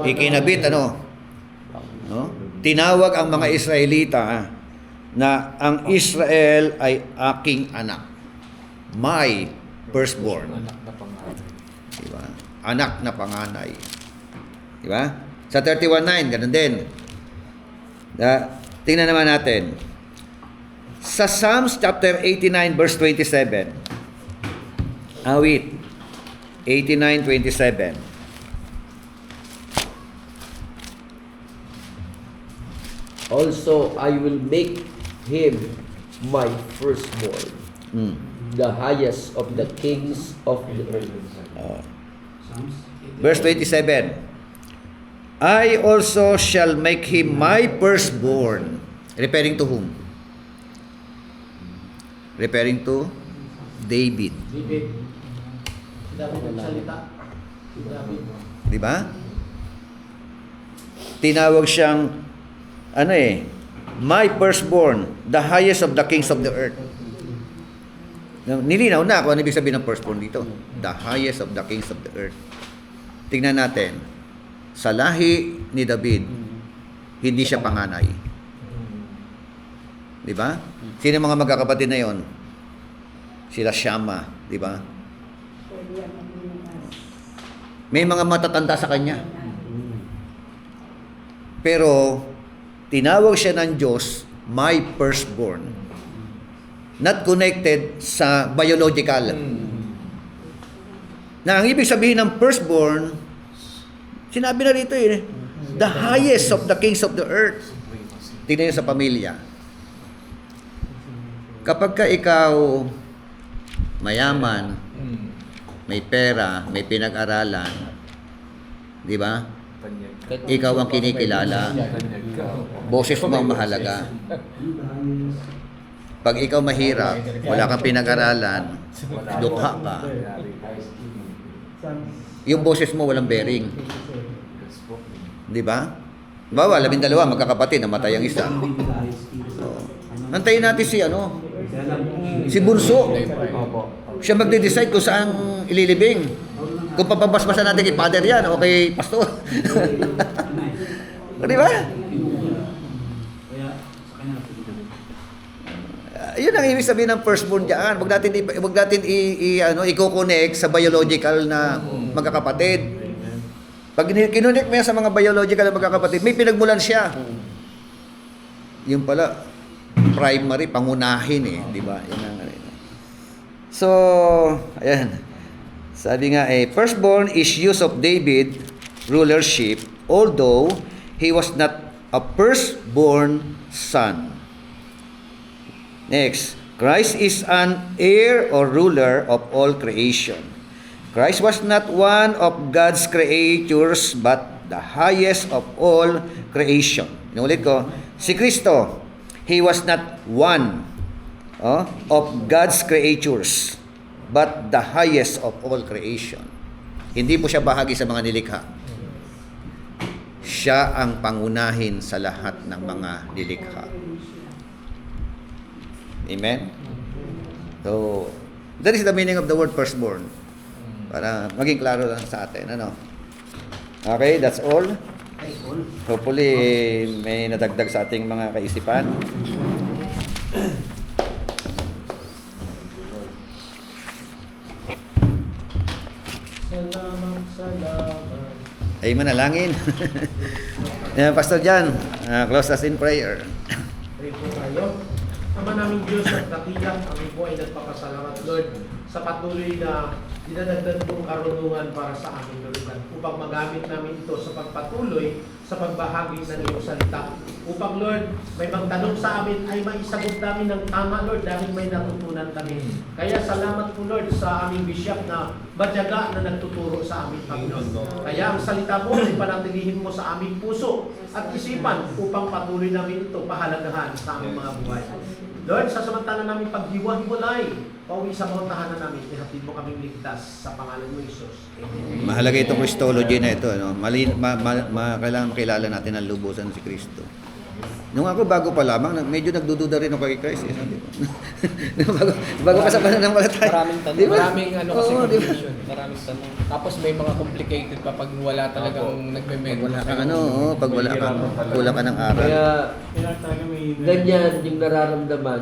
Ikinabit, ano? No? Tinawag ang mga Israelita na ang Israel ay aking anak. My firstborn. Diba? Anak na panganay. Diba? Sa 31:9, ganun din. Tingnan naman natin. Sa Psalms chapter 89 verse 27. Awit 89:27. Also, I will make him my firstborn, the highest of the kings of the earth. Verse 27. I also shall make him my firstborn. Referring to whom? Referring to David. Di ba? Tinawag siyang my firstborn, the highest of the kings of the earth. Nilinaw na kung ano ibig sabihin ng firstborn dito. The highest of the kings of the earth. Tingnan natin. Sa lahi ni David, hindi siya panganay. Di ba? Sino mga magkakapatid na yon? Sila Shama, di ba? May mga matatanda sa kanya. Pero tinawag siya ng Diyos, my firstborn. Not connected sa biological. Na ang ibig sabihin ng firstborn, sinabi na rito the highest of the kings of the earth. Tingnan niyo sa pamilya. Kapag ka ikaw mayaman, may pera, may pinag-aralan, di ba? Ikaw ang kinikilala. Boses mo ang mahalaga. Pag ikaw mahirap, wala kang pinag-aralan, dukha ka. Yung boses mo walang bearing. Di ba? Bawa, 12 magkakapatid, namatay ang isa. Antayin natin si Bunso. Siya magde-decide kung saan ililibing. Kung papabasbasan natin kay Father yan o kay Pastor. Di ba? Yun ang ibig sabihin ng firstborn diyan. Huwag natin i-connect sa biological na magkakapatid. Pag kinonect mo yan sa mga biological na magkakapatid, may pinagmulan siya. Yung pala, primary, pangunahin di ba? Yun ang So, ayan. Sabi nga firstborn is use of David rulership, although he was not a firstborn son. Next, Christ is an heir or ruler of all creation. Christ was not one of God's creatures, but the highest of all creation. Inulit ko, si Kristo, he was not one of God's creatures, but the highest of all creation. Hindi po siya bahagi sa mga nilikha. Siya ang pangunahin sa lahat ng mga nilikha. Amen? So, that is the meaning of the word firstborn. Para maging klaro lang sa atin. Okay, that's all. Hopefully, may nadagdag sa ating mga kaisipan. Ay manalangin. Pastor Jan, close us in prayer. Pray po tayo. Ama namin Diyos at dakilang, kami po ay nagpapasalamat, Lord, sa patuloy na dinadagdag mong karunungan para sa aming Lord, upang magamit namin ito sa pagpatuloy sa pagbahagi ng iyong salita. Upang, Lord, may magtanong sa amin ay maisagot namin ng tama, Lord, dahil may natutunan kami. Kaya salamat po, Lord, sa aming bishop na matyaga na nagtuturo sa aming Panginoon. Kaya ang salita mo ay panatilihin mo sa aming puso at isipan upang patuloy namin ito pahalagahan sa aming mga buhay. Lord, sa samantala namin paghiwa-hiwalay, pauwi sa mga tahanan namin, ihatid mo kaming ligtas sa pangalan mo, Jesus. Amen. Mahalaga itong Christology na ito. Kailangan makilala natin ang lubusan si Kristo. Nung ako bago pa lamang, medyo nagdududa rin ako kay Christ. Eh, sabi ko. bago pa sa pananampalataya. Maraming tanong. Di ba? Maraming ano kasi Oo, di ba? confusion. Maraming tanong. Tapos may mga complicated pa pag wala talagang nagme-med. Pag wala kang ano, pag wala kang kulang ka ng aral. Kaya Kaya talaga may ganyan yung nararamdaman